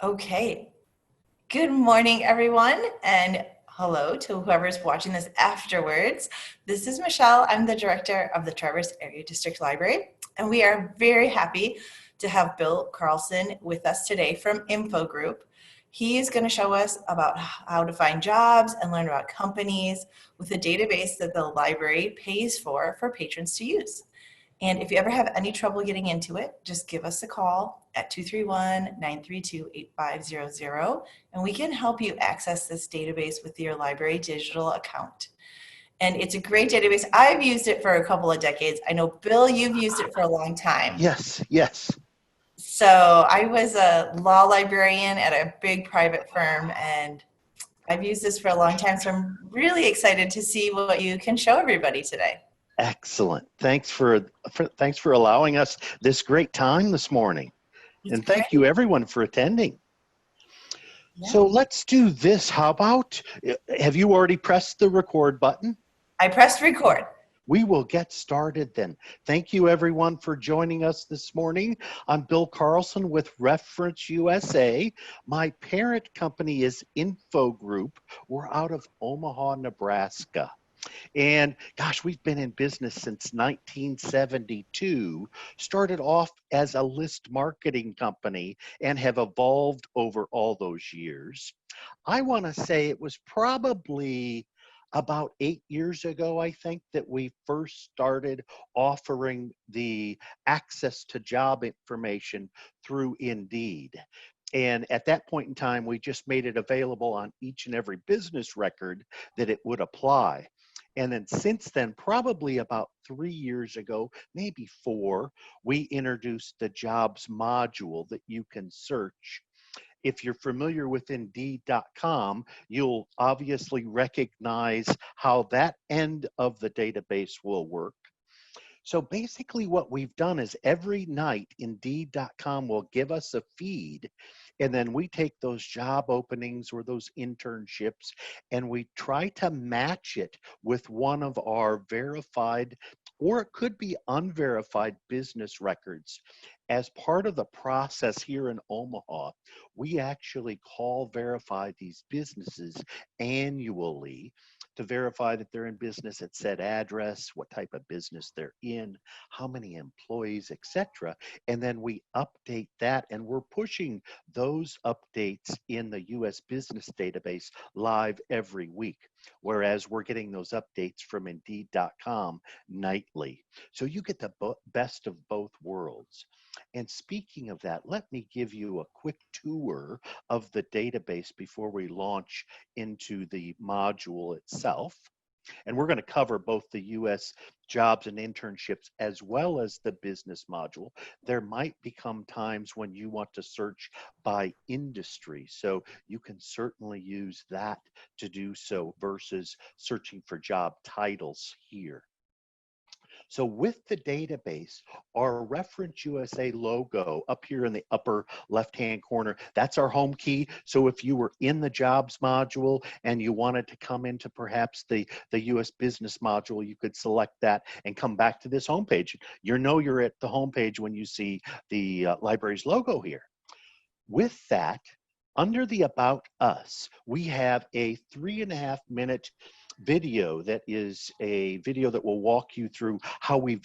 Okay. Good morning, everyone, and hello to whoever's watching this afterwards. This is Michelle. I'm the director of the Traverse Area District Library, and we are very happy to have Bill Carlson with us today from Info Group. He is going to show us about how to find jobs and learn about companies with a database that the library pays for patrons to use. And if you ever have any trouble getting into it, just give us a call at 231-932-8500, and we can help you access this database with your library digital account. And it's a great database. I've used it for a couple of decades. I know, Bill, you've used it for a long time. Yes. So I was a law librarian at a big private firm, and I've used this for a long time. So I'm really excited to see what you can show everybody today. Excellent. Thanks for allowing us this great time this morning. It's And great. thank you everyone for attending. Yeah. So let's do this. How about, have you already pressed the record button? I pressed record. We will get started then. Thank you everyone for joining us this morning. I'm Bill Carlson with Reference USA. My parent company is Info Group. We're out of Omaha, Nebraska. And gosh, we've been in business since 1972, started off as a list marketing company and have evolved over all those years. I want to say it was probably about 8 years ago, I think, that we first started offering the access to job information through Indeed. And at that point in time, we just made it available on each and every business record that it would apply. And then since then, probably about 3 years ago, maybe 4, we introduced the jobs module that you can search. If you're familiar with Indeed.com, you'll obviously recognize how that end of the database will work. So basically what we've done is every night Indeed.com will give us a feed, and then we take those job openings or those internships and we try to match it with one of our verified, or it could be unverified, business records. As part of the process here in Omaha, we actually call verify these businesses annually to verify that they're in business at said address, what type of business they're in, how many employees, etc. And then we update that, and we're pushing those updates in the US Business Database live every week, whereas we're getting those updates from Indeed.com nightly. So you get the best of both worlds. And speaking of that, let me give you a quick tour of the database before we launch into the module itself. And we're going to cover both the US jobs and internships as well as the business module. There might become times when you want to search by industry. So you can certainly use that to do so versus searching for job titles here. So with the database, our Reference USA logo up here in the upper left-hand corner, that's our home key. So if you were in the jobs module and you wanted to come into perhaps the US business module, you could select that and come back to this homepage. You know you're at the homepage when you see the library's logo here. With that, under the About Us, we have a 3.5-minute video that is a video that will walk you through how we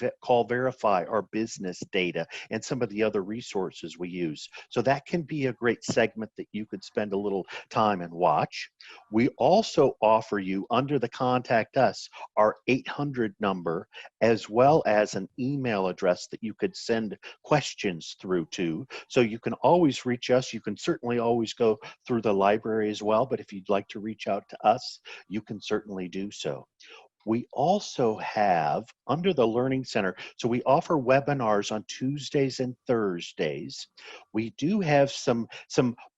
verify our business data and some of the other resources we use. So that can be a great segment that you could spend a little time and watch. We also offer you, under the Contact Us, our 800 number, as well as an email address that you could send questions through to. So you can always reach us. You can certainly always go through the library as well, but if you'd like to reach out to us, you can certainly do so. We also have, under the Learning Center, so we offer webinars on Tuesdays and Thursdays. We do have some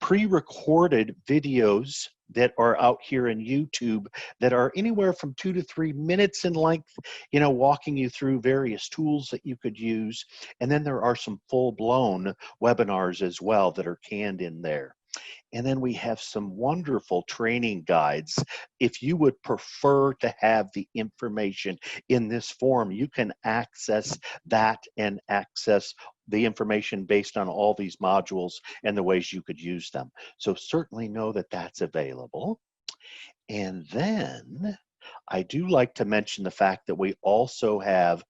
pre-recorded videos that are out here in YouTube that are anywhere from 2 to 3 minutes in length, walking you through various tools that you could use. And then there are some full-blown webinars as well that are canned in there. And then we have some wonderful training guides. If you would prefer to have the information in this form, you can access that and access the information based on all these modules and the ways you could use them. So certainly know that that's available. And then I do like to mention the fact that we also have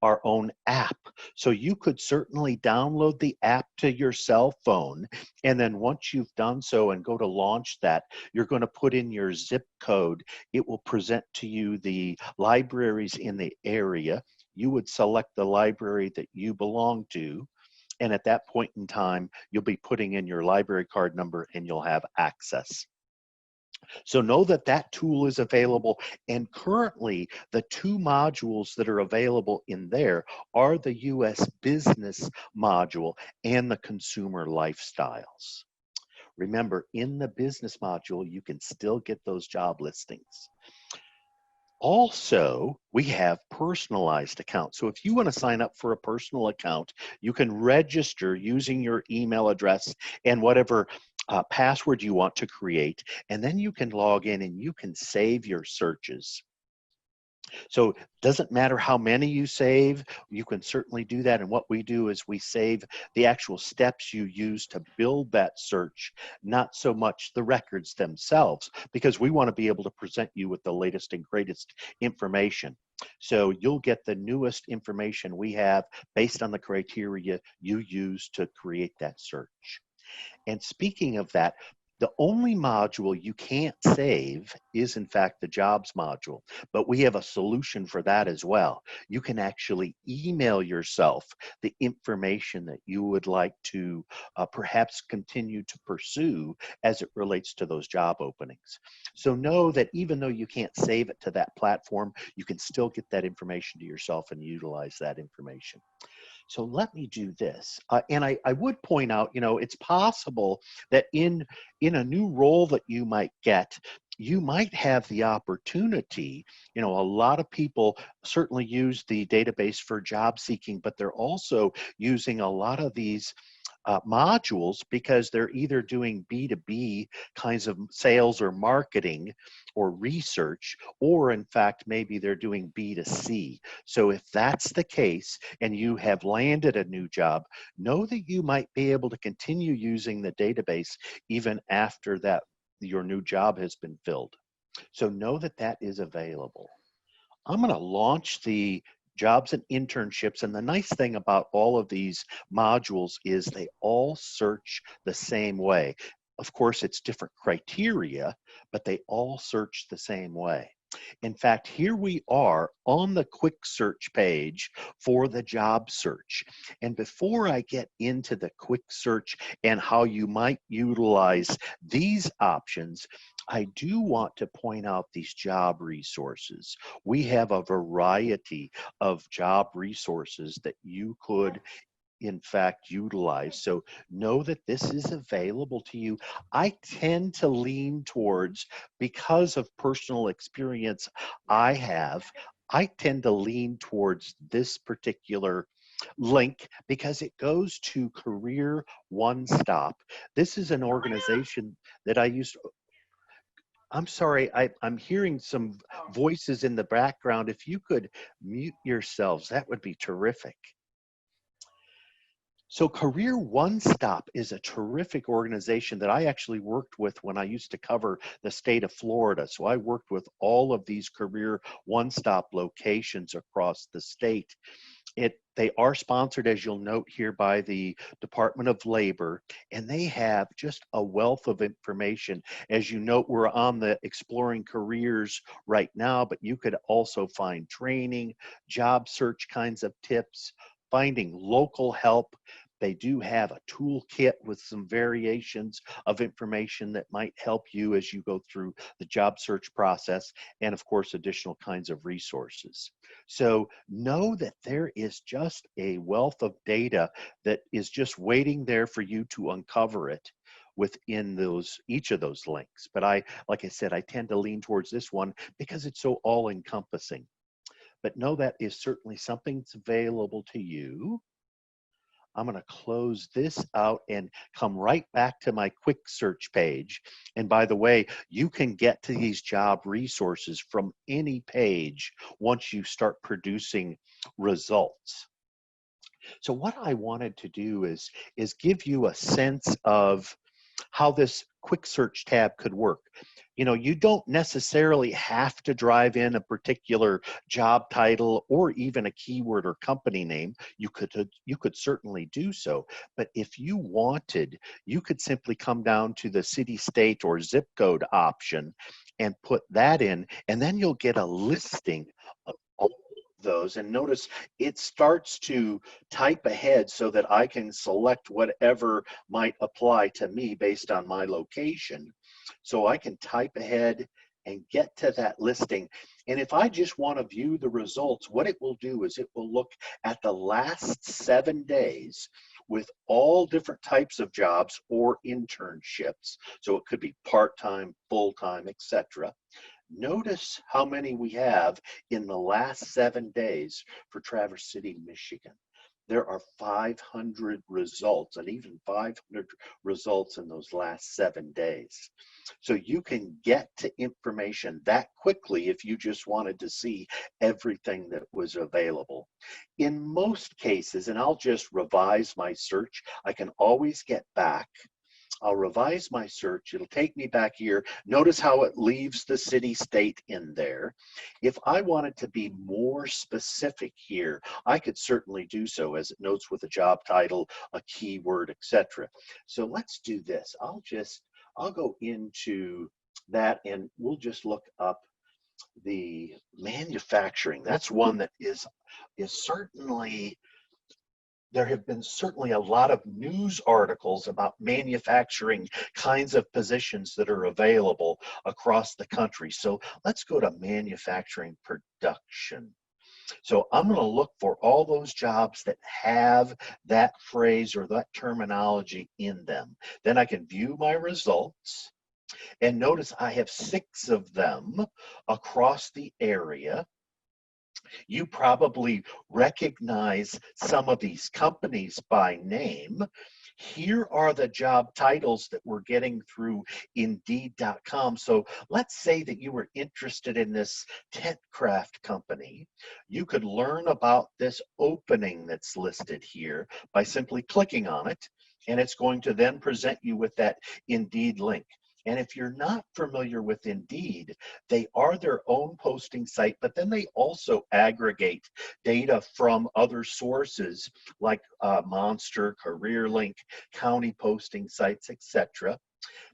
our own app. So you could certainly download the app to your cell phone. And then once you've done so and go to launch that, you're going to put in your zip code. It will present to you the libraries in the area. You would select the library that you belong to. And at that point in time, you'll be putting in your library card number and you'll have access. So know that that tool is available, and currently the two modules that are available in there are the US Business module and the Consumer Lifestyles. Remember, in the Business module, you can still get those job listings. Also, we have personalized accounts. So if you want to sign up for a personal account, you can register using your email address and whatever password you want to create, and then you can log in and you can save your searches. So it doesn't matter how many you save, you can certainly do that. And what we do is we save the actual steps you use to build that search, not so much the records themselves, because we want to be able to present you with the latest and greatest information. So you'll get the newest information we have based on the criteria you use to create that search. And speaking of that, the only module you can't save is, in fact, the jobs module, but we have a solution for that as well. You can actually email yourself the information that you would like to perhaps continue to pursue as it relates to those job openings. So know that even though you can't save it to that platform, you can still get that information to yourself and utilize that information. So let me do this. And I would point out, it's possible that in a new role that you might get, you might have the opportunity. A lot of people certainly use the database for job seeking, but they're also using a lot of these modules because they're either doing B2B kinds of sales or marketing or research, or in fact, maybe they're doing B2C. So if that's the case and you have landed a new job, know that you might be able to continue using the database even after that your new job has been filled. So know that that is available. I'm going to launch the jobs and internships. And the nice thing about all of these modules is they all search the same way. Of course, it's different criteria, but they all search the same way. In fact, here we are on the quick search page for the job search. And before I get into the quick search and how you might utilize these options, I do want to point out these job resources. We have a variety of job resources that you could in fact utilize. So know that this is available to you. I tend to lean towards, because of personal experience I tend to lean towards this particular link because it goes to Career One Stop. This is an organization that I used. I'm sorry, I'm hearing some voices in the background. If you could mute yourselves, that would be terrific. So Career One Stop is a terrific organization that I actually worked with when I used to cover the state of Florida. So I worked with all of these Career One Stop locations across the state. They are sponsored, as you'll note here, by the Department of Labor, and they have just a wealth of information. As you note, we're on the Exploring Careers right now, but you could also find training, job search kinds of tips, finding local help. They do have a toolkit with some variations of information that might help you as you go through the job search process, and of course, additional kinds of resources. So know that there is just a wealth of data that is just waiting there for you to uncover it within each of those links. But like I said, I tend to lean towards this one because it's so all-encompassing. But know that is certainly something that's available to you. I'm going to close this out and come right back to my quick search page. And by the way, you can get to these job resources from any page once you start producing results. So what I wanted to do is give you a sense of how this quick search tab could work. You know, you don't necessarily have to drive in a particular job title or even a keyword or company name. You could certainly do so, but if you wanted, you could simply come down to the city, state, or zip code option and put that in, and then you'll get a listing of all of those. And notice it starts to type ahead so that I can select whatever might apply to me based on my location. So I can type ahead and get to that listing. And if I just want to view the results, what it will do is it will look at the last 7 days with all different types of jobs or internships. So it could be part-time, full-time, etc. Notice how many we have in the last 7 days for Traverse City, Michigan. There are 500 results, and even 500 results in those last 7 days. So you can get to information that quickly if you just wanted to see everything that was available. In most cases, and I'll just revise my search, I can always get back. I'll revise my search. It'll take me back here. Notice how it leaves the city state in there. If I wanted to be more specific here, I could certainly do so, as it notes with a job title, a keyword, etc. So let's do this. I'll go into that and we'll just look up the manufacturing. That's one that is certainly, there have been certainly a lot of news articles about manufacturing kinds of positions that are available across the country. So let's go to manufacturing production. So I'm going to look for all those jobs that have that phrase or that terminology in them. Then I can view my results. And notice I have 6 of them across the area. You probably recognize some of these companies by name. Here are the job titles that we're getting through Indeed.com. So let's say that you were interested in this tent craft company. You could learn about this opening that's listed here by simply clicking on it, and it's going to then present you with that Indeed link. And if you're not familiar with Indeed, they are their own posting site, but then they also aggregate data from other sources like Monster, CareerLink, county posting sites, etc.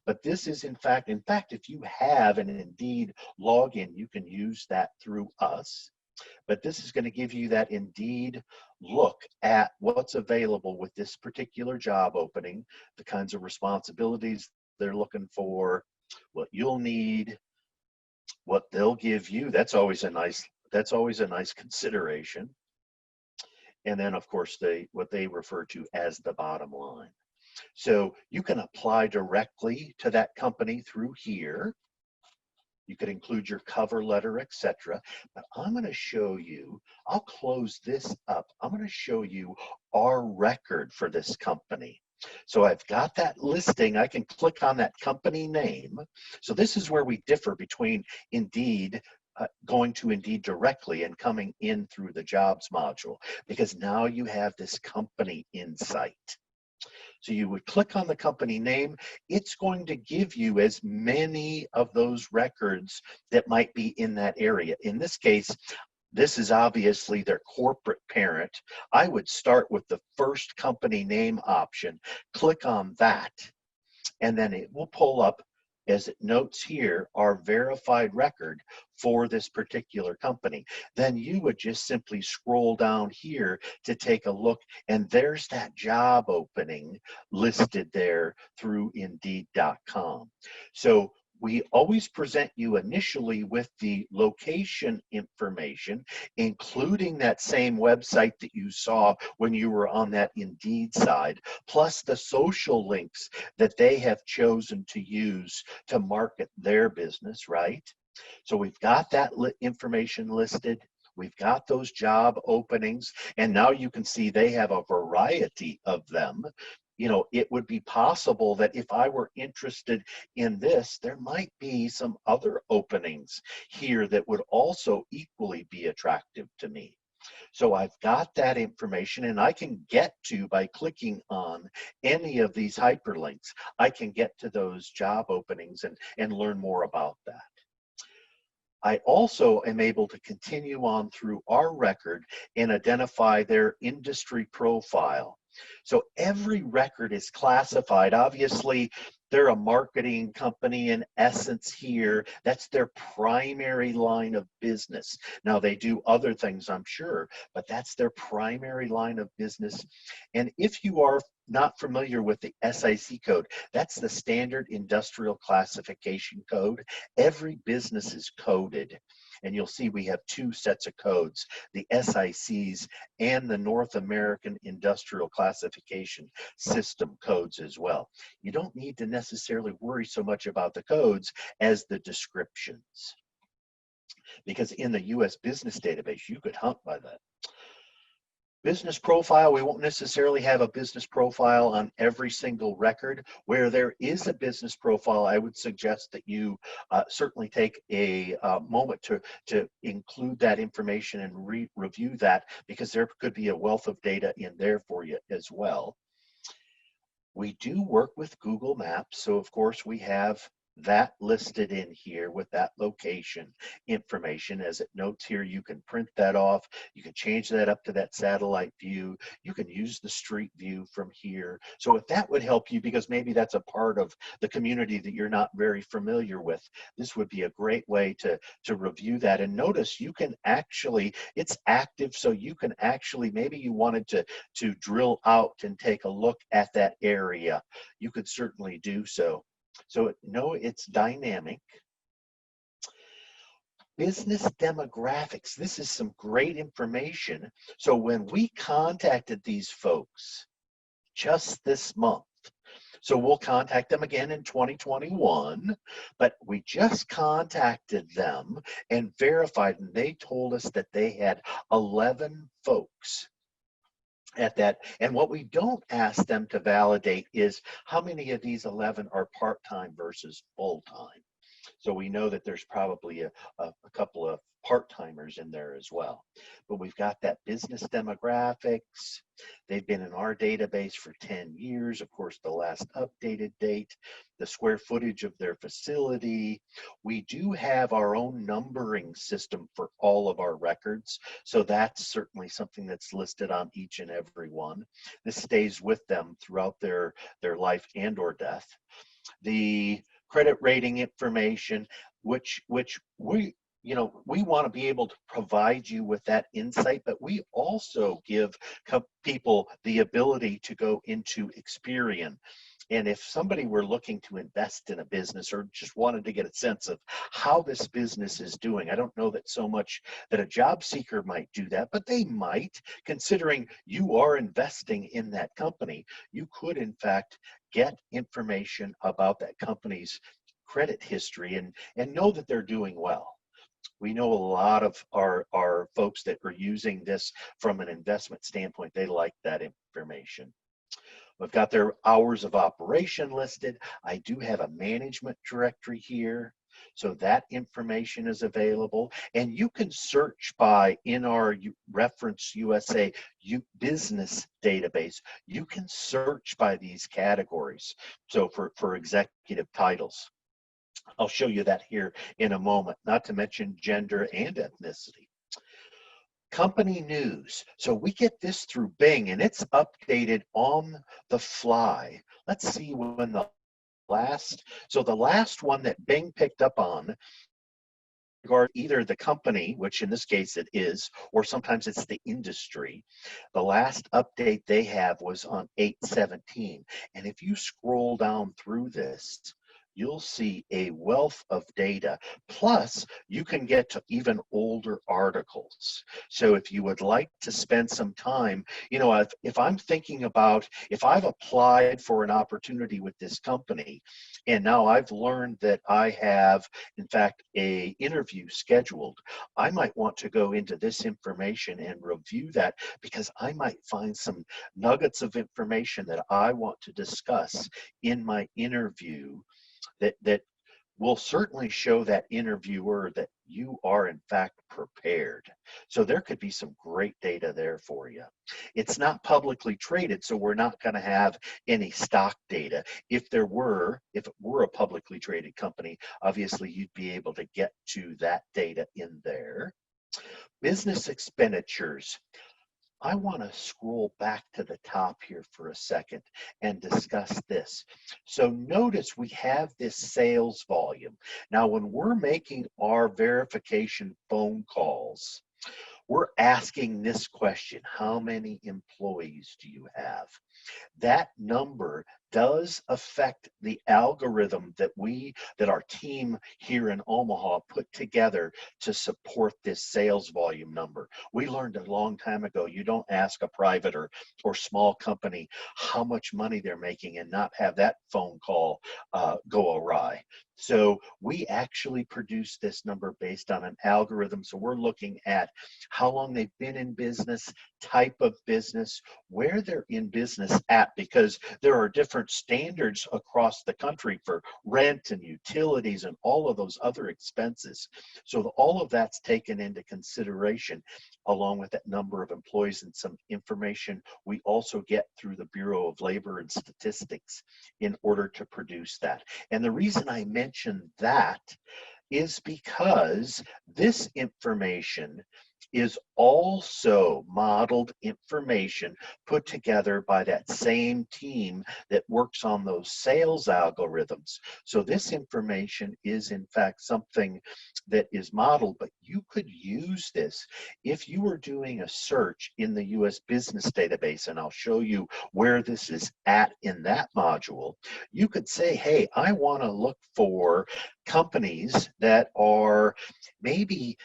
But this is in fact, if you have an Indeed login, you can use that through us. But this is going to give you that Indeed look at what's available with this particular job opening, the kinds of responsibilities they're looking for, what you'll need, what they'll give you. That's always a nice consideration. And then of course what they refer to as the bottom line. So you can apply directly to that company through here. You could include your cover letter, etc. But I'm going to show you, I'll close this up. I'm going to show you our record for this company. So I've got that listing. I can click on that company name. So this is where we differ between Indeed, going to Indeed directly and coming in through the jobs module, because now you have this company insight. So you would click on the company name. It's going to give you as many of those records that might be in that area. In this case, this is obviously their corporate parent. I would start with the first company name option, click on that, and then it will pull up, as it notes here, our verified record for this particular company. Then you would just simply scroll down here to take a look, and there's that job opening listed there through Indeed.com. So we always present you initially with the location information, including that same website that you saw when you were on that Indeed side, plus the social links that they have chosen to use to market their business, right? So we've got that information listed. We've got those job openings, and now you can see they have a variety of them. You know, it would be possible that if I were interested in this, there might be some other openings here that would also equally be attractive to me. So I've got that information and I can get to, by clicking on any of these hyperlinks, I can get to those job openings and learn more about that. I also am able to continue on through our record and identify their industry profile. So every record is classified. Obviously, they're a marketing company in essence here. That's their primary line of business. Now, they do other things, I'm sure, but that's their primary line of business. And if you are not familiar with the SIC code, that's the Standard Industrial Classification Code. Every business is coded, and you'll see we have two sets of codes, the SICs and the North American Industrial Classification System codes as well. You don't need to necessarily worry so much about the codes as the descriptions, because in the US Business Database, you could hunt by that. Business profile, we won't necessarily have a business profile on every single record. Where there is a business profile, I would suggest that you certainly take a moment to include that information and review that, because there could be a wealth of data in there for you as well. We do work with Google Maps, so of course we have that listed in here with that location information. As it notes here, you can print that off, you can change that up to that satellite view, you can use the street view from here. So if that would help you, because maybe that's a part of the community that you're not very familiar with, this would be a great way to review that. And notice you can actually, it's active, so you can actually, maybe you wanted to drill out and take a look at that area, you could certainly do so. So no, it's dynamic. Business demographics. This is some great information. So when we contacted these folks just this month, so we'll contact them again in 2021, but we just contacted them and verified, and they told us that they had 11 folks at that. And what we don't ask them to validate is how many of these 11 are part-time versus full-time. So we know that there's probably a couple of part-timers in there as well. But we've got that business demographics. They've been in our database for 10 years. Of course, the last updated date, the square footage of their facility. We do have our own numbering system for all of our records. So that's certainly something that's listed on each and every one. This stays with them throughout their life and or death. The credit rating information, which we want to be able to provide you with that insight, but we also give people the ability to go into Experian. And if somebody were looking to invest in a business or just wanted to get a sense of how this business is doing, I don't know that so much that a job seeker might do that, but they might, considering you are investing in that company. You could, in fact, get information about that company's credit history and know that they're doing well. We know a lot of our folks that are using this from an investment standpoint. They like that information. We've got their hours of operation listed. I do have a management directory here, so that information is available. And you can search by, in our Reference USA business database, you can search by these categories. So for executive titles, I'll show you that here in a moment, not to mention gender and ethnicity. Company news. So we get this through Bing, and it's updated on the fly. Let's see when the last one that Bing picked up on regard either the company, which in this case it is, or sometimes it's the industry. The last update they have was on 8/17. And if you scroll down through this, you'll see a wealth of data. Plus, you can get to even older articles. So if you would like to spend some time, if I'm thinking about, if I've applied for an opportunity with this company, and now I've learned that I have, in fact, a interview scheduled, I might want to go into this information and review that, because I might find some nuggets of information that I want to discuss in my interview that will certainly show that interviewer that you are in fact prepared. So there could be some great data there for you. It's not publicly traded, so we're not going to have any stock data. If it were a publicly traded company, obviously you'd be able to get to that data in there. Business expenditures. I want to scroll back to the top here for a second and discuss this. So notice we have this sales volume. Now, when we're making our verification phone calls, we're asking this question: how many employees do you have? That number does affect the algorithm that our team here in Omaha put together to support this sales volume number. We learned a long time ago, you don't ask a private or small company how much money they're making and not have that phone call go awry. So we actually produce this number based on an algorithm. So we're looking at how long they've been in business, type of business, where they're in business at, because there are different standards across the country for rent and utilities and all of those other expenses. So all of that's taken into consideration, along with that number of employees and some information we also get through the Bureau of Labor and Statistics in order to produce that. And the reason I mention that is because this information is also modeled information put together by that same team that works on those sales algorithms. So this information is in fact something that is modeled, but you could use this if you were doing a search in the US Business Database, and I'll show you where this is at in that module. You could say, hey, I want to look for companies that are maybe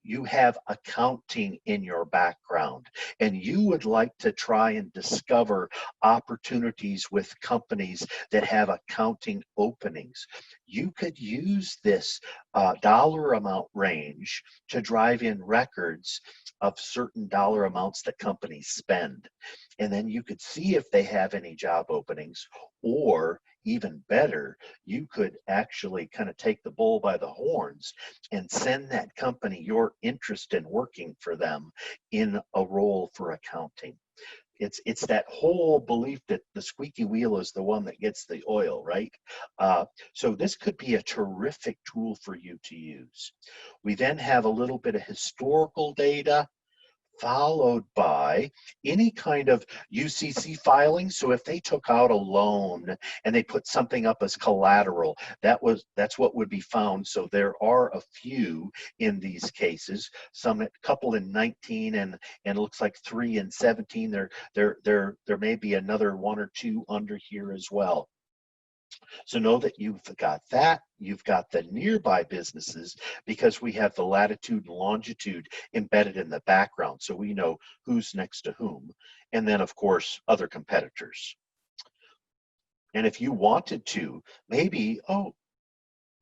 you have accounting in your background and you would like to try and discover opportunities with companies that have accounting openings. You could use this dollar amount range to drive in records of certain dollar amounts that companies spend. And then you could see if they have any job openings, or even better, you could actually kind of take the bull by the horns and send that company your interest in working for them in a role for accounting. It's that whole belief that the squeaky wheel is the one that gets the oil, right? So this could be a terrific tool for you to use. We then have a little bit of historical data, followed by any kind of UCC filing. So if they took out a loan and they put something up as collateral, that's what would be found. So there are a few in these cases, a couple in 19 and it looks like 3 in 17. There may be another 1 or 2 under here as well. So know that you've got that. You've got the nearby businesses because we have the latitude and longitude embedded in the background. So we know who's next to whom. And then, of course, other competitors. And if you wanted to, maybe, oh,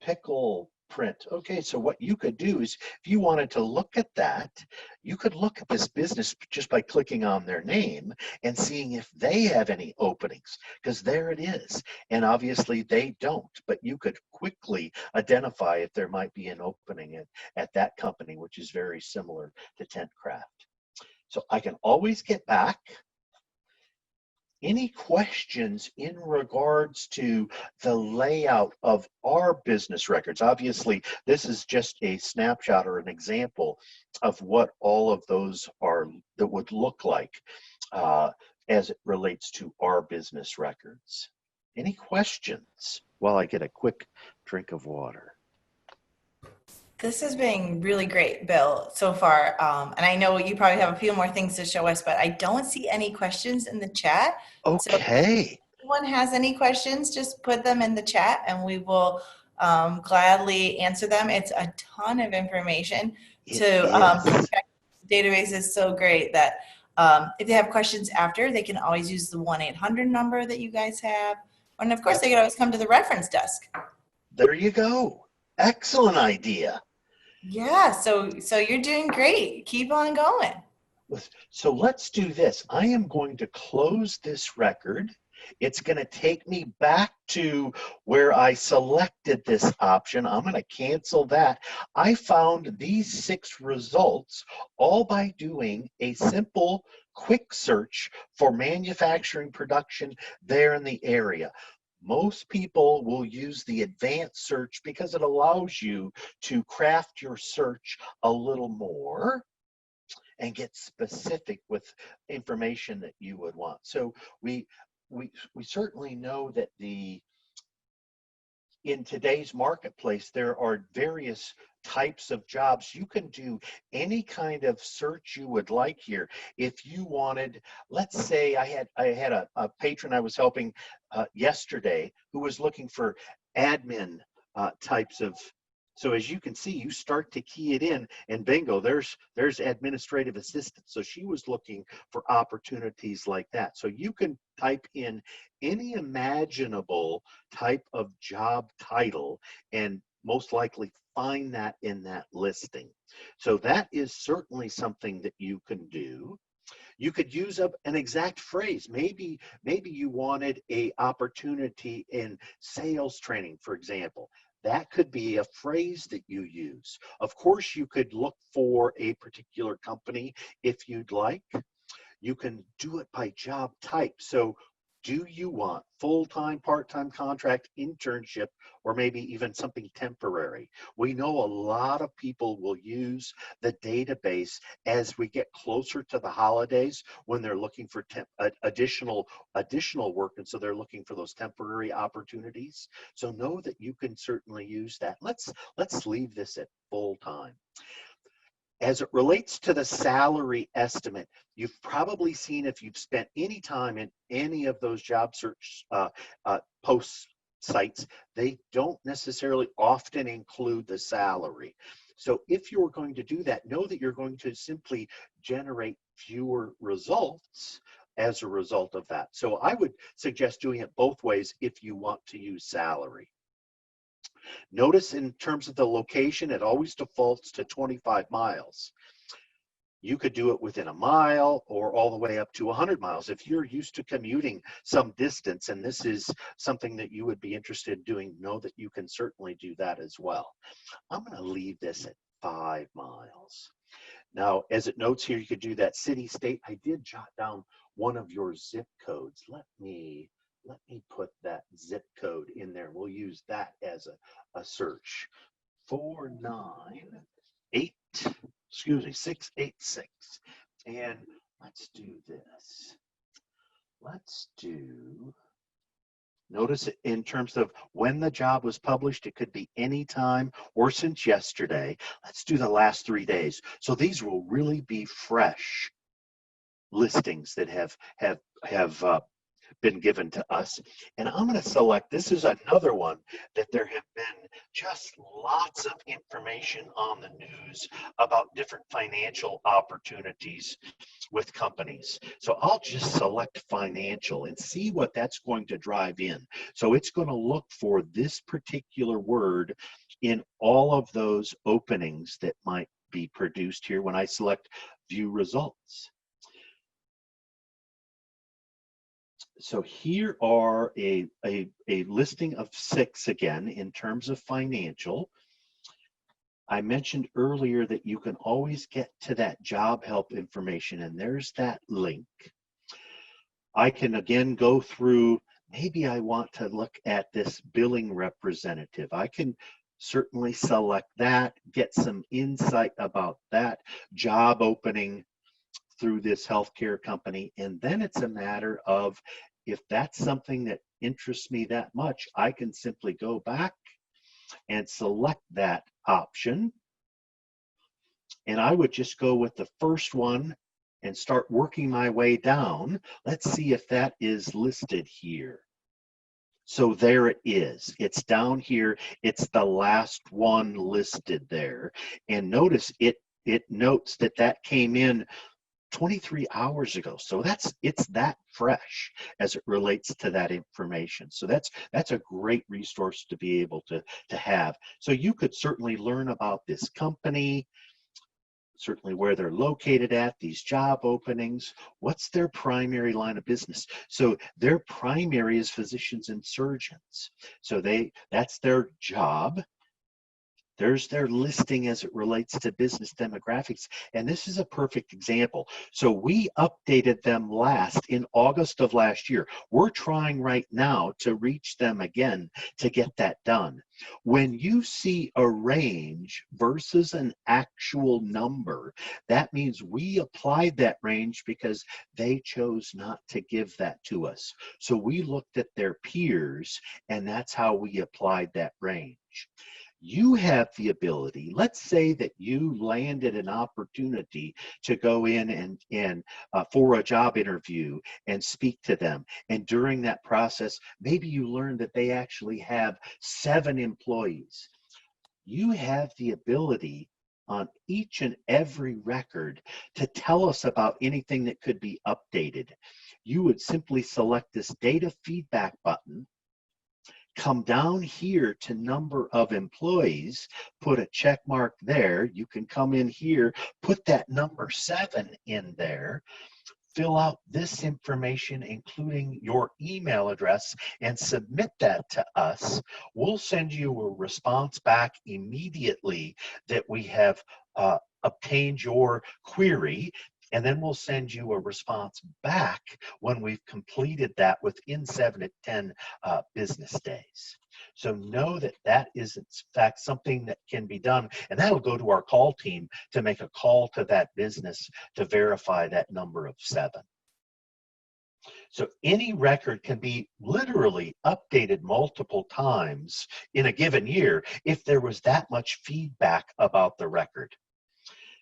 pickle print. Okay, so what you could do is if you wanted to look at that, you could look at this business just by clicking on their name and seeing if they have any openings, because there it is. And obviously they don't, but you could quickly identify if there might be an opening at that company, which is very similar to TentCraft. So I can always get back. Any questions in regards to the layout of our business records? Obviously, this is just a snapshot or an example of what all of those are that would look like as it relates to our business records. Any questions while I get a quick drink of water? This has been really great, Bill, so far. And I know you probably have a few more things to show us, but I don't see any questions in the chat. Okay. So if anyone has any questions, just put them in the chat and we will gladly answer them. It's a ton of information the database is so great that if they have questions after, they can always use the 1-800 number that you guys have. And of course, they can always come to the reference desk. There you go. Excellent idea. Yeah, so you're doing great. Keep on going. So let's do this. I am going to close this record It's going to take me back to where I selected this option. I'm going to cancel that. I found these 6 results all by doing a simple quick search for manufacturing production there in the area. Most people will use the advanced search because it allows you to craft your search a little more and get specific with information that you would want. So we certainly know that in today's marketplace, there are various types of jobs. You can do any kind of search you would like here. If you wanted, let's say I had a patron I was helping yesterday who was looking for admin types of. So as you can see, you start to key it in, and bingo, there's administrative assistant. So she was looking for opportunities like that. So you can type in any imaginable type of job title and most likely find that in that listing. So that is certainly something that you can do. You could use an exact phrase. Maybe you wanted a opportunity in sales training, for example. That could be a phrase that you use. Of course, you could look for a particular company if you'd like. You can do it by job type. So do you want full-time, part-time contract, internship, or maybe even something temporary? We know a lot of people will use the database as we get closer to the holidays when they're looking for additional work, and so they're looking for those temporary opportunities. So know that you can certainly use that. Let's leave this at full-time. As it relates to the salary estimate, you've probably seen, if you've spent any time in any of those job search post sites, they don't necessarily often include the salary. So if you're going to do that, know that you're going to simply generate fewer results as a result of that. So I would suggest doing it both ways if you want to use salary. Notice in terms of the location, it always defaults to 25 miles. You could do it within a mile or all the way up to 100 miles. If you're used to commuting some distance and this is something that you would be interested in doing, know that you can certainly do that as well. I'm going to leave this at 5 miles. Now, as it notes here, you could do that city, state. I did jot down one of your zip codes. Let me put that zip code in there. We'll use that as a search. 686. And let's do this. Notice in terms of when the job was published, it could be any time or since yesterday. Let's do the last 3 days. So these will really be fresh listings that have been given to us. And I'm going to select, this is another one that there have been just lots of information on the news about different financial opportunities with companies. So I'll just select financial and see what that's going to drive in. So it's going to look for this particular word in all of those openings that might be produced here when I select view results. So here are a listing of 6 again in terms of financial. I mentioned earlier that you can always get to that job help information, and there's that link. I can again go through, maybe I want to look at this billing representative. I can certainly select that, get some insight about that job opening through this healthcare company. And then it's a matter of, if that's something that interests me that much, I can simply go back and select that option. And I would just go with the first one and start working my way down. Let's see if that is listed here. So there it is. It's down here. It's the last one listed there. And notice it notes that that came in 23 hours ago. So it's that fresh as it relates to that information. So that's a great resource to be able to have. So you could certainly learn about this company, certainly where they're located at, these job openings, what's their primary line of business. So their primary is physicians and surgeons. So that's their job. There's their listing as it relates to business demographics. And this is a perfect example. So we updated them last in August of last year. We're trying right now to reach them again to get that done. When you see a range versus an actual number, that means we applied that range because they chose not to give that to us. So we looked at their peers, and that's how we applied that range. You have the ability, let's say that you landed an opportunity to go in and for a job interview and speak to them. And during that process, maybe you learn that they actually have 7 employees. You have the ability on each and every record to tell us about anything that could be updated. You would simply select this data feedback button, come down here to number of employees, put a check mark there. You can come in here, put that number 7 in there, fill out this information, including your email address, and submit that to us. We'll send you a response back immediately that we have obtained your query, and then we'll send you a response back when we've completed that within 7 to 10 business days. So know that that is in fact something that can be done, and that'll go to our call team to make a call to that business to verify that number of 7. So any record can be literally updated multiple times in a given year if there was that much feedback about the record.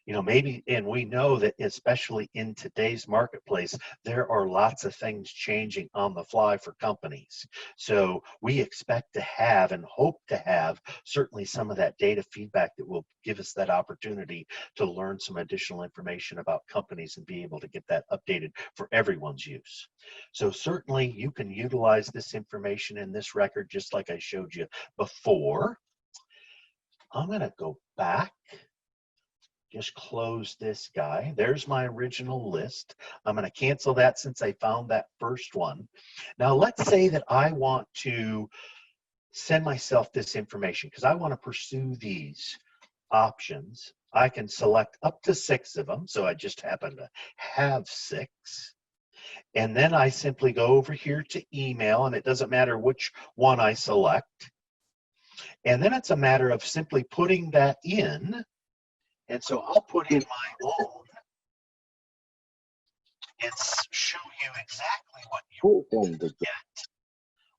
You know, maybe, and we know that especially in today's marketplace, there are lots of things changing on the fly for companies. So we expect to have and hope to have certainly some of that data feedback that will give us that opportunity to learn some additional information about companies and be able to get that updated for everyone's use. So certainly you can utilize this information in this record just like I showed you before. I'm going to go back. Just close this guy. There's my original list. I'm going to cancel that since I found that first one. Now let's say that I want to send myself this information because I want to pursue these options. I can select up to 6 of them. So I just happen to have 6. And then I simply go over here to email, and it doesn't matter which one I select. And then it's a matter of simply putting that in. And so I'll put in my own and show you exactly what you're going to get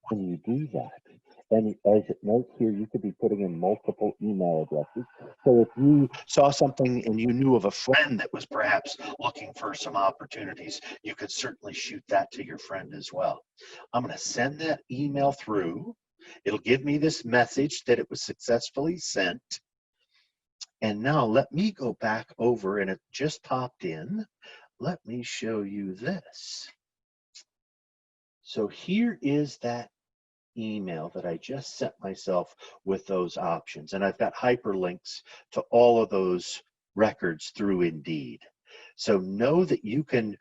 when you do that. And as it notes here, you could be putting in multiple email addresses. So if you saw something and you knew of a friend that was perhaps looking for some opportunities, you could certainly shoot that to your friend as well. I'm going to send that email through. It'll give me this message that it was successfully sent. And now let me go back over, and it just popped in. Let me show you this. So here is that email that I just sent myself with those options. And I've got hyperlinks to all of those records through Indeed. So know that you can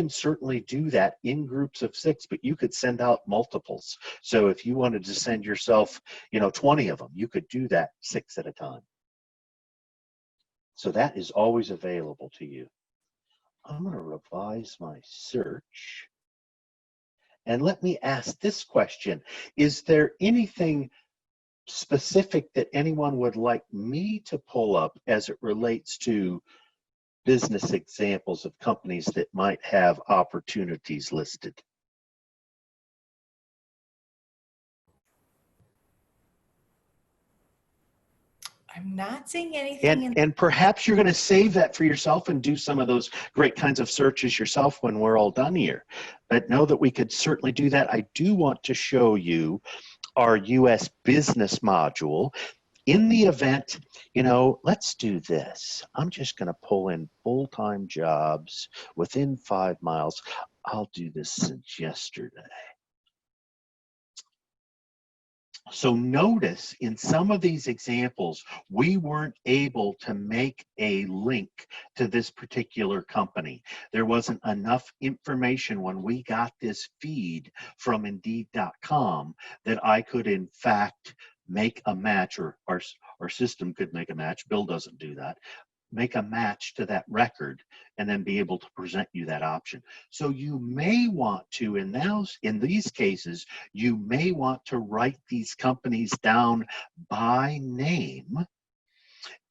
certainly do that in groups of 6, but you could send out multiples. So if you wanted to send yourself, 20 of them, you could do that 6 at a time. So that is always available to you. I'm going to revise my search. And let me ask this question. Is there anything specific that anyone would like me to pull up as it relates to business examples of companies that might have opportunities listed? I'm not seeing anything. And perhaps you're going to save that for yourself and do some of those great kinds of searches yourself when we're all done here. But know that we could certainly do that. I do want to show you our US business module. In the event, let's do this. I'm just going to pull in full-time jobs within 5 miles. I'll do this since yesterday. So notice in some of these examples, we weren't able to make a link to this particular company. There wasn't enough information when we got this feed from Indeed.com that I could in fact make a match, or our system could make a match. Bill doesn't do that. Make a match to that record and then be able to present you that option. So you may want to, in these cases, you may want to write these companies down by name.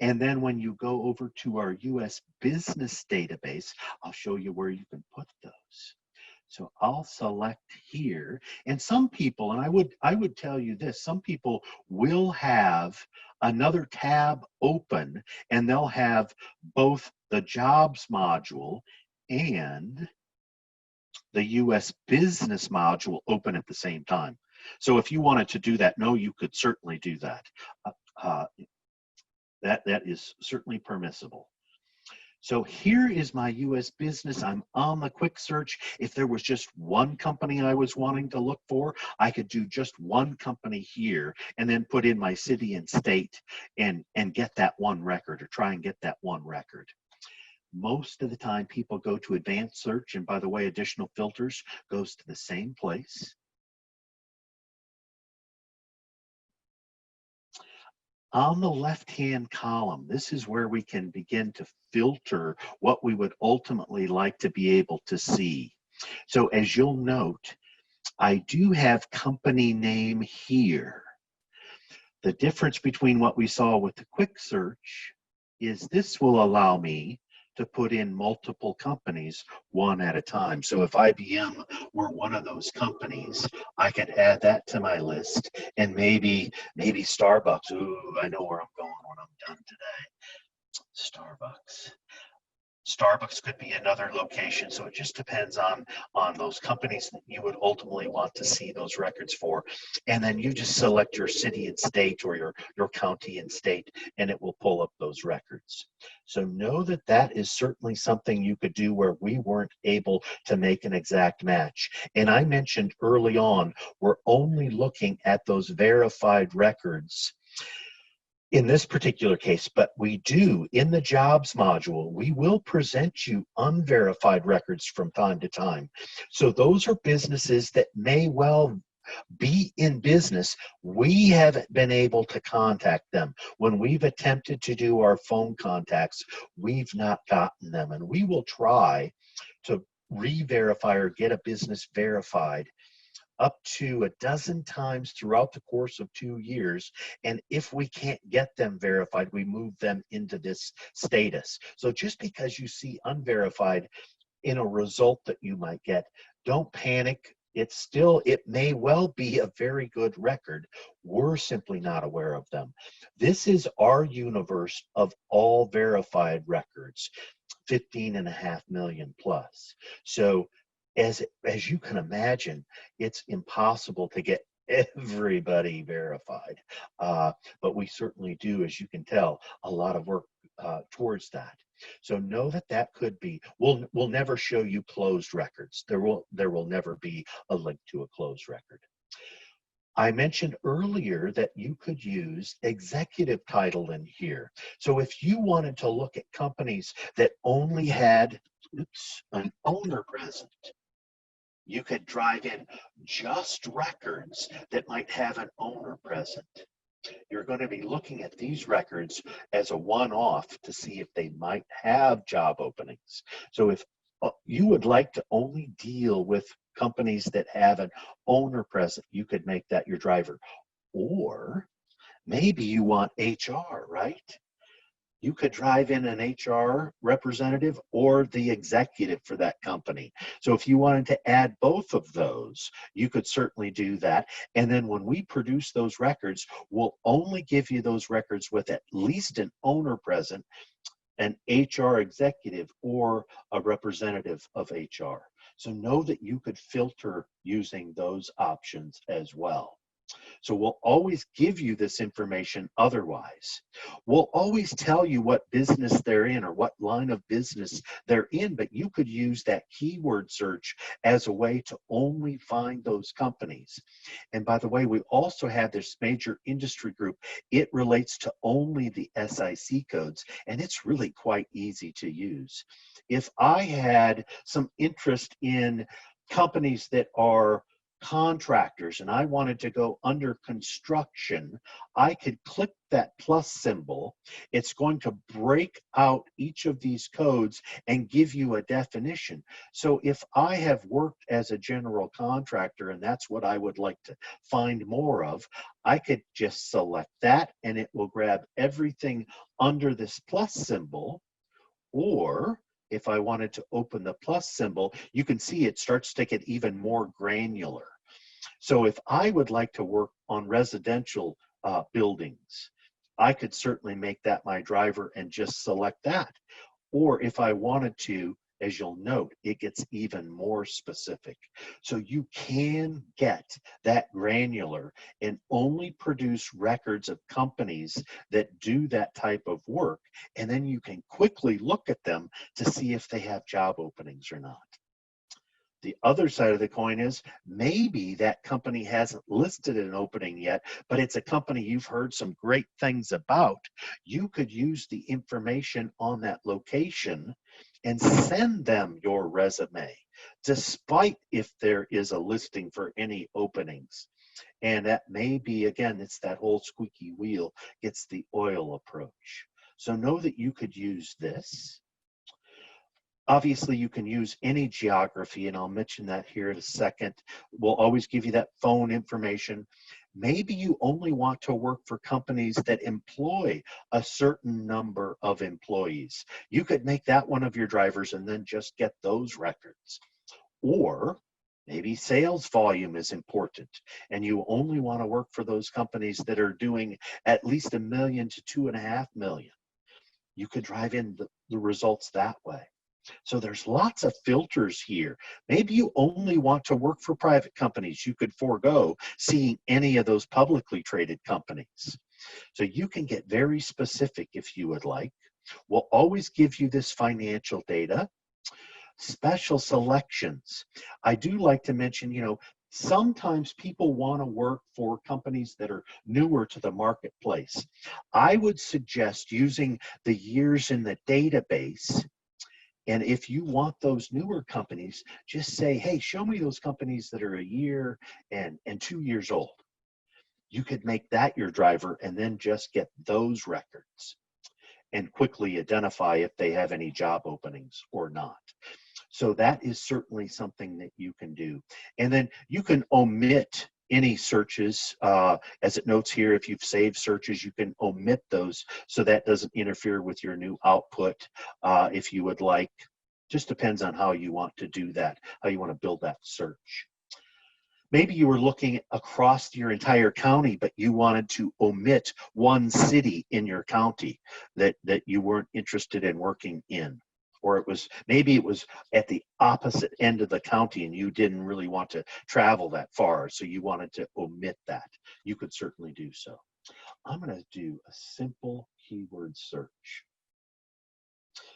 And then when you go over to our US business database, I'll show you where you can put those. So I'll select here, and some people, and I would tell you this, some people will have another tab open and they'll have both the jobs module and the US business module open at the same time. So if you wanted to do that, no, you could certainly do that. That is certainly permissible. So here is my US business. I'm on the quick search. If there was just one company I was wanting to look for, I could do just one company here and then put in my city and state and get that one record, or try and get that one record. Most of the time people go to advanced search, and by the way, additional filters goes to the same place. On the left-hand column, this is where we can begin to filter what we would ultimately like to be able to see. So as you'll note, I do have company name here. The difference between what we saw with the quick search is this will allow me to put in multiple companies one at a time. So if IBM were one of those companies, I could add that to my list, and maybe Starbucks. Ooh, I know where I'm going when I'm done today. Starbucks could be another location. So it just depends on those companies that you would ultimately want to see those records for. And then you just select your city and state, or your county and state, and it will pull up those records. So know that that is certainly something you could do where we weren't able to make an exact match. And I mentioned early on, we're only looking at those verified records in this particular case, but we do, in the jobs module, we will present you unverified records from time to time. So those are businesses that may well be in business. We haven't been able to contact them. When we've attempted to do our phone contacts, we've not gotten them, and we will try to re-verify or get a business verified up to a dozen times throughout the course of 2 years. And if we can't get them verified, we move them into this status. So just because you see unverified in a result that you might get, don't panic. It may well be a very good record. We're simply not aware of them. This is our universe of all verified records, 15.5 million plus. So as you can imagine, it's impossible to get everybody verified. But we certainly do, as you can tell, a lot of work towards that. So know that that could be, we'll never show you closed records. There will never be a link to a closed record. I mentioned earlier that you could use executive title in here. So if you wanted to look at companies that only had an owner present, you could drive in just records that might have an owner present. You're going to be looking at these records as a one-off to see if they might have job openings. So if you would like to only deal with companies that have an owner present, you could make that your driver. Or maybe you want HR, right? You could drive in an HR representative or the executive for that company. So if you wanted to add both of those, you could certainly do that. And then when we produce those records, we'll only give you those records with at least an owner present, an HR executive, or a representative of HR. So know that you could filter using those options as well. So we'll always give you this information otherwise. We'll always tell you what business they're in or what line of business they're in, but you could use that keyword search as a way to only find those companies. And by the way, we also have this major industry group. It relates to only the SIC codes, and it's really quite easy to use. If I had some interest in companies that are contractors and I wanted to go under construction, I could click that plus symbol. It's going to break out each of these codes and give you a definition. So if I have worked as a general contractor and that's what I would like to find more of, I could just select that and it will grab everything under this plus symbol. Or if I wanted to open the plus symbol, you can see it starts to get even more granular. So if I would like to work on residential buildings, I could certainly make that my driver and just select that. Or if I wanted to, as you'll note, it gets even more specific. So you can get that granular and only produce records of companies that do that type of work. And then you can quickly look at them to see if they have job openings or not. The other side of the coin is maybe that company hasn't listed an opening yet, but it's a company you've heard some great things about. You could use the information on that location and send them your resume, despite if there is a listing for any openings. And that may be, again, it's that whole squeaky wheel gets the oil approach. So know that you could use this. Obviously, you can use any geography, and I'll mention that here in a second. We'll always give you that phone information. Maybe you only want to work for companies that employ a certain number of employees. You could make that one of your drivers and then just get those records. Or maybe sales volume is important, and you only want to work for those companies that are doing at least $1 million to $2.5 million. You could drive in the results that way. So there's lots of filters here. Maybe you only want to work for private companies. You could forego seeing any of those publicly traded companies. So you can get very specific if you would like. We'll always give you this financial data. Special selections. I do like to mention, sometimes people want to work for companies that are newer to the marketplace. I would suggest using the years in the database. And if you want those newer companies, just say, hey, show me those companies that are a year and 2 years old. You could make that your driver and then just get those records and quickly identify if they have any job openings or not. So that is certainly something that you can do. And then you can omit any searches. As it notes here, if you've saved searches, you can omit those so that doesn't interfere with your new output if you would like. Just depends on how you want to do that, how you want to build that search. Maybe you were looking across your entire county, but you wanted to omit one city in your county that you weren't interested in working in. Or maybe it was at the opposite end of the county and you didn't really want to travel that far, so you wanted to omit that. You could certainly do so. I'm going to do a simple keyword search.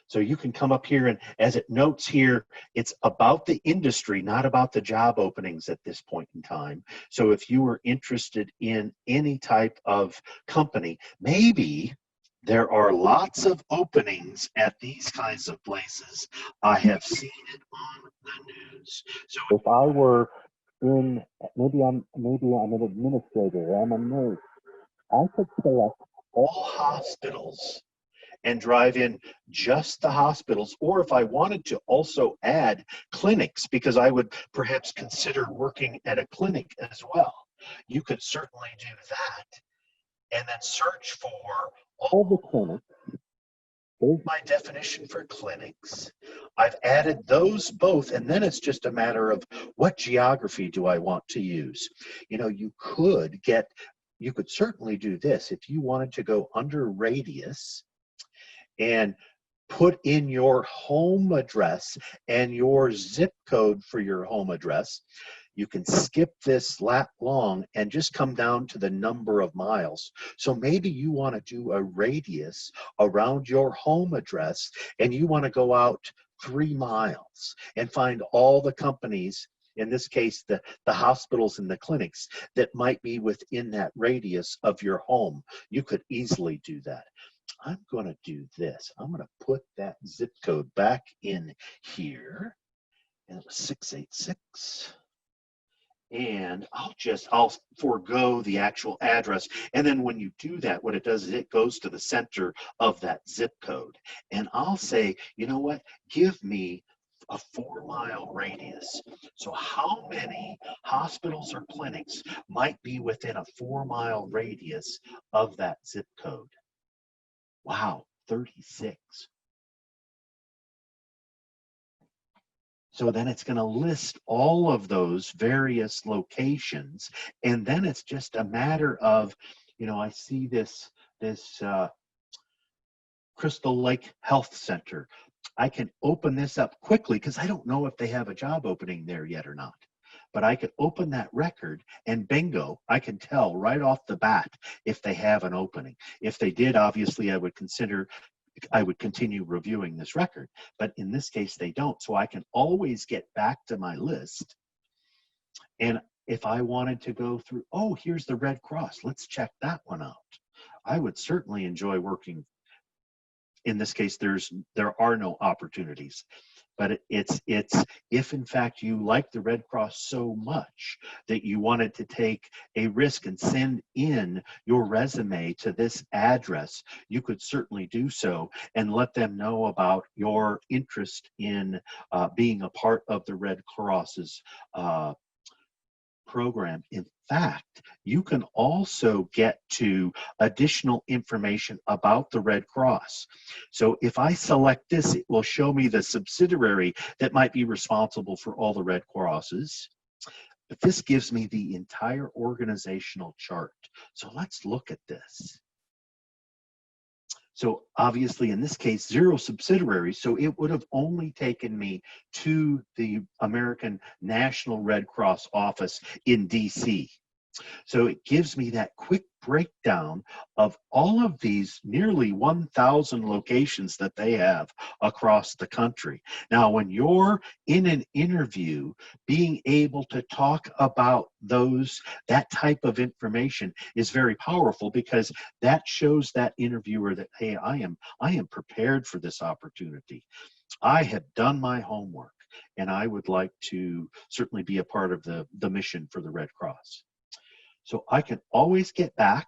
So you can come up here and as it notes here, it's about the industry, not about the job openings at this point in time. So if you were interested in any type of company, maybe there are lots of openings at these kinds of places. I have seen it on the news. So if I were in, maybe I'm an administrator, I'm a nurse, I could select all hospitals and drive in just the hospitals. Or if I wanted to also add clinics, because I would perhaps consider working at a clinic as well, you could certainly do that. And then search for all the clinics. There's my definition for clinics. I've added those both, and then it's just a matter of what geography do I want to use. You could certainly do this if you wanted to go under radius and put in your home address and your zip code for your home address. You can skip this lat long and just come down to the number of miles. So maybe you want to do a radius around your home address and you want to go out 3 miles and find all the companies, in this case, the hospitals and the clinics that might be within that radius of your home. You could easily do that. I'm going to do this. I'm going to put that zip code back in here. And it was 686. And I'll forego the actual address. And then when you do that, what it does is it goes to the center of that zip code. And I'll say, you know what, give me a 4-mile radius. So how many hospitals or clinics might be within a 4-mile radius of that zip code? Wow, 36. So then it's going to list all of those various locations. And then it's just a matter of, I see this Crystal Lake Health Center. I can open this up quickly because I don't know if they have a job opening there yet or not. But I could open that record and bingo, I can tell right off the bat if they have an opening. If they did, obviously I would continue reviewing this record, but in this case they don't. So I can always get back to my list. And if I wanted to go through, oh, here's the Red Cross, let's check that one out. I would certainly enjoy working. In this case, there are no opportunities, but it's if in fact you like the Red Cross so much that you wanted to take a risk and send in your resume to this address, you could certainly do so and let them know about your interest in being a part of the Red Cross's program. In fact, you can also get to additional information about the Red Cross. So if I select this, it will show me the subsidiary that might be responsible for all the Red Crosses. But this gives me the entire organizational chart. So let's look at this. So obviously in this case, 0 subsidiaries, so it would have only taken me to the American National Red Cross office in DC. So it gives me that quick breakdown of all of these nearly 1,000 locations that they have across the country. Now, when you're in an interview, being able to talk about that type of information is very powerful because that shows that interviewer that, hey, I am prepared for this opportunity. I have done my homework and I would like to certainly be a part of the mission for the Red Cross. So I can always get back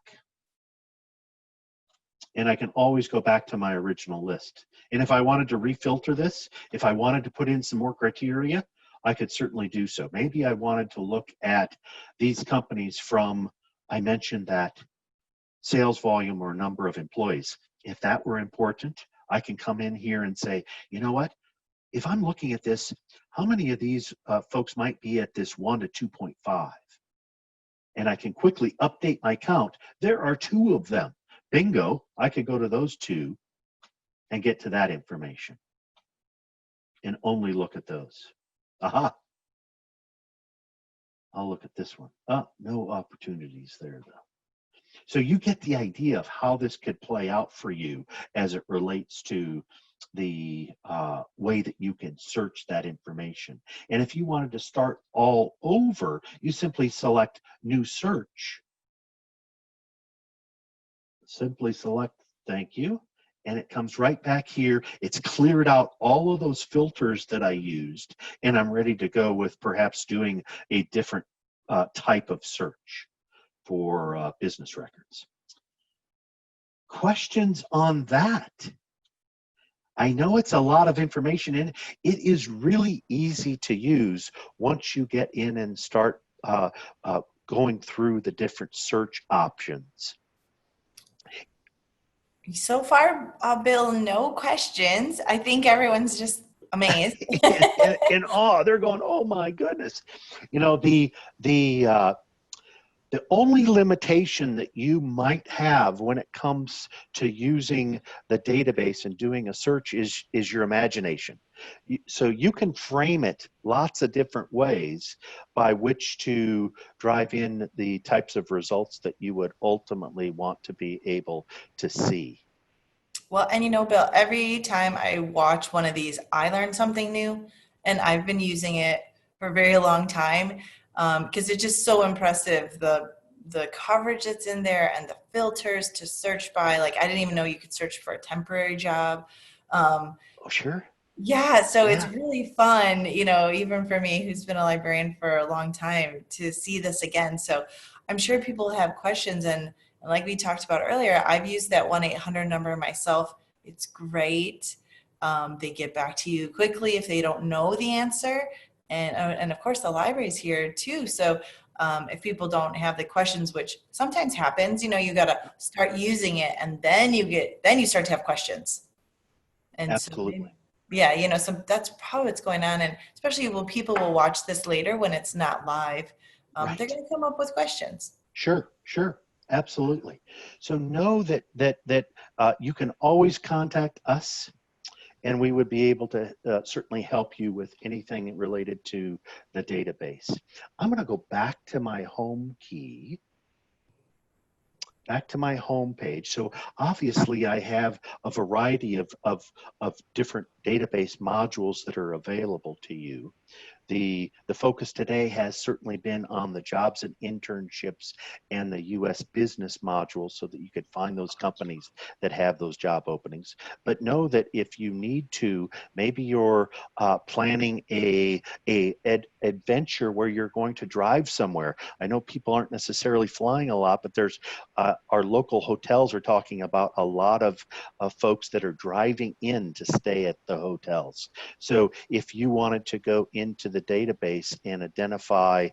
and I can always go back to my original list. And if I wanted to refilter this, if I wanted to put in some more criteria, I could certainly do so. Maybe I wanted to look at these companies from, I mentioned that sales volume or number of employees. If that were important, I can come in here and say, you know what? If I'm looking at this, how many of these folks might be at this 1 to 2.5? And I can quickly update my count. There are 2 of them. Bingo, I could go to those 2 and get to that information and only look at those. Aha. I'll look at this one. No opportunities there though. So you get the idea of how this could play out for you as it relates to the way that you can search that information. And if you wanted to start all over, you simply select New Search. Simply select, thank you. And it comes right back here. It's cleared out all of those filters that I used, and I'm ready to go with perhaps doing a different type of search for business records. Questions on that? I know it's a lot of information and it is really easy to use once you get in and start going through the different search options. So far, Bill, no questions. I think everyone's just amazed. in awe. They're going, oh my goodness. You know, the only limitation that you might have when it comes to using the database and doing a search is your imagination. So you can frame it lots of different ways by which to drive in the types of results that you would ultimately want to be able to see. Well, and Bill, every time I watch one of these, I learn something new, and I've been using it for a very long time because it's just so impressive. The coverage that's in there and the filters to search by. Like I didn't even know you could search for a temporary job. Um, Oh, sure. yeah, so it's Yeah. really fun, even for me who's been a librarian for a long time to see this again. So I'm sure people have questions and like we talked about earlier, I've used that 1-800 number myself. It's great. They get back to you quickly if they don't know the answer. And of course the library's here too. So if people don't have the questions, which sometimes happens, you got to start using it and then you start to have questions. And so, Absolutely. yeah, so that's probably what's going on. And especially when people will watch this later when it's not live, they're Right. going to come up with questions. Sure, sure, absolutely. So know that you can always contact us, and we would be able to certainly help you with anything related to the database. I'm going to go back to my home key, back to my home page. So obviously, I have a variety of different database modules that are available to you. The focus today has certainly been on the jobs and internships and the U.S. business module so that you could find those companies that have those job openings. But know that if you need to, maybe you're planning a adventure where you're going to drive somewhere. I know people aren't necessarily flying a lot, but there's our local hotels are talking about a lot of folks that are driving in to stay at the hotels. So if you wanted to go into the database and identify,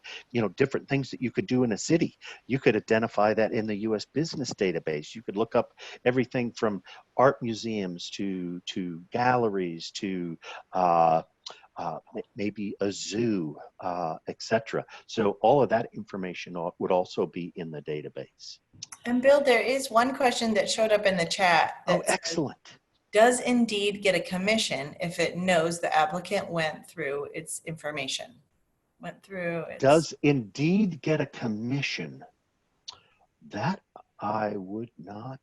different things that you could do in a city, you could identify that in the U.S. business database. You could look up everything from art museums to galleries to maybe a zoo, etc. So all of that information would also be in the database. And Bill, there is one question that showed up in the chat Oh, that says, excellent. does Indeed get a commission if it knows the applicant went through its information? Went through its. Does Indeed get a commission? That I would not.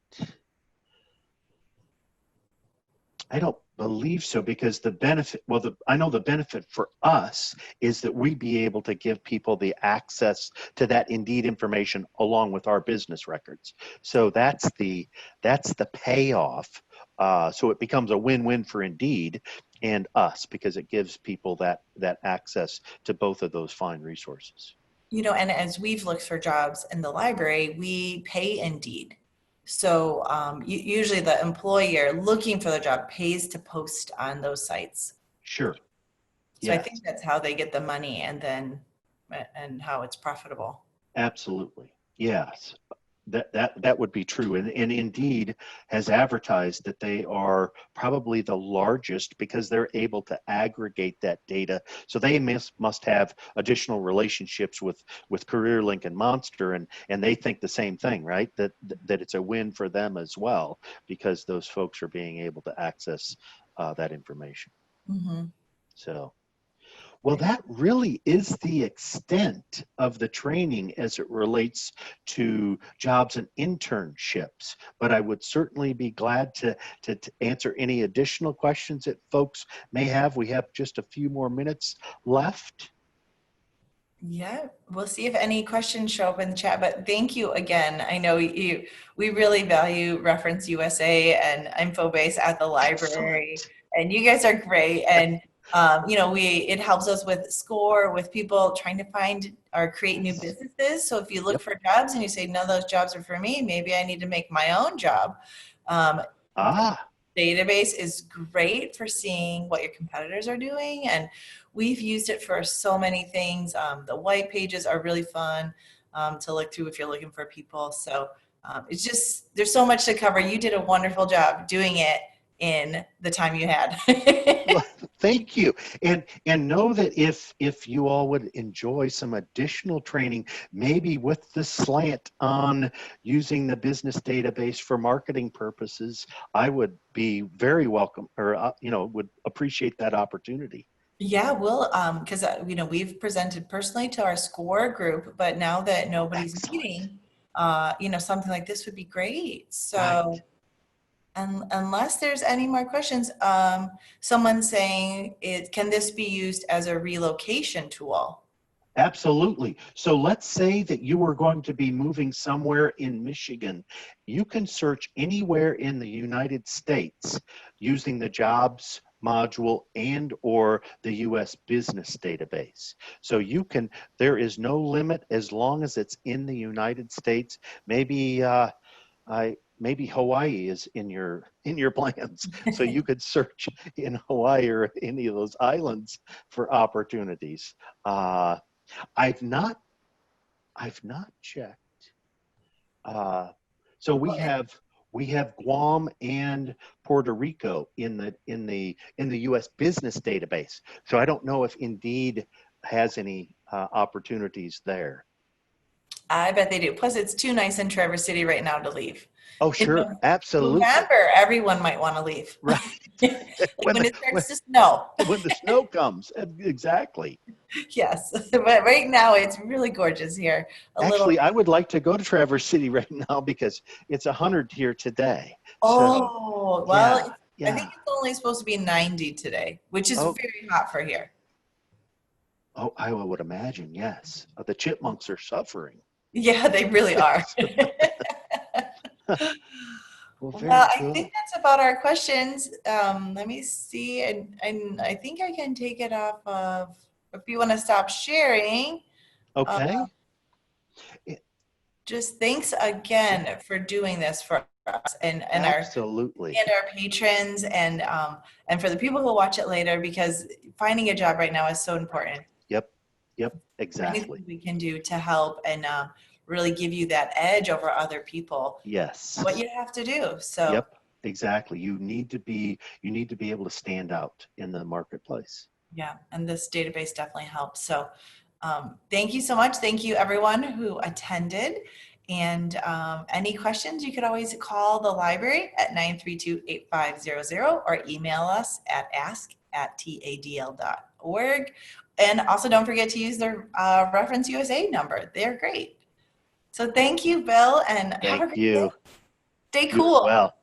I don't believe so because the benefit, I know the benefit for us is that we be able to give people the access to that Indeed information along with our business records. So that's the payoff. So it becomes a win-win for Indeed and us because it gives people that access to both of those fine resources. And as we've looked for jobs in the library, we pay Indeed. So usually the employer looking for the job pays to post on those sites. Sure. So I Yes. think that's how they get the money and how it's profitable. Absolutely. Yes. That would be true. And Indeed has advertised that they are probably the largest because they're able to aggregate that data. So they must have additional relationships with CareerLink and Monster, and they think the same thing, right? That it's a win for them as well because those folks are being able to access that information. Mm-hmm. So. Well, that really is the extent of the training as it relates to jobs and internships. But I would certainly be glad to answer any additional questions that folks may have. We have just a few more minutes left. Yeah, we'll see if any questions show up in the chat, but thank you again. I know we really value Reference USA and InfoBase at the library, Excellent. and you guys are great. And it helps us with score with people trying to find or create new Yes. businesses. So if you look Yep. for jobs and you say, no, those jobs are for me, maybe I need to make my own job. The Ah, database is great for seeing what your competitors are doing, and we've used it for so many things. The white pages are really fun to look through if you're looking for people. So it's just, there's so much to cover. You did a wonderful job doing it, in the time you had. Well, thank you. And know that if you all would enjoy some additional training, maybe with the slant on using the business database for marketing purposes, I would be very welcome, or would appreciate that opportunity. Yeah, we'll, because we've presented personally to our SCORE group, but now that nobody's Excellent. meeting, something like this would be great. Right. So, and unless there's any more questions, someone's saying, can this be used as a relocation tool? Absolutely. So let's say that you are going to be moving somewhere in Michigan. You can search anywhere in the United States using the jobs module and or the US business database. So there is no limit as long as it's in the United States. Maybe Hawaii is in your plans. So you could search in Hawaii or any of those islands for opportunities. I've not checked. So we have Guam and Puerto Rico in the U.S. business database. So I don't know if Indeed has any opportunities there. I bet they do. Plus, it's too nice in Traverse City right now to leave. Oh, In sure, absolutely. November, everyone might want to leave. Right. Like when it starts to snow. When the snow comes, exactly. Yes, but right now it's really gorgeous here. Actually, I would like to go to Traverse City right now because it's 100 here today. Oh, well, yeah. I think it's only supposed to be 90 today, which is very hot for here. Oh, I would imagine, yes. The chipmunks are suffering. Yeah, they really are. Well, I think that's about our questions. Let me see, and I think I can take it off of, if you want to stop sharing. Okay. Just thanks again for doing this for us and Absolutely. our patrons and for the people who watch it later, because finding a job right now is so important. Yep, exactly. Anything we can do to help and really give you that edge over other people. Yes. What you have to do. So. Yep, exactly. You need to be able to stand out in the marketplace. Yeah, and this database definitely helps. So thank you so much. Thank you everyone who attended. And any questions, you could always call the library at 932-8500 or email us at ask@tadl.org. And also don't forget to use the Reference USA number. They're great. So thank you, Bill, and have a great day. Stay cool. Well.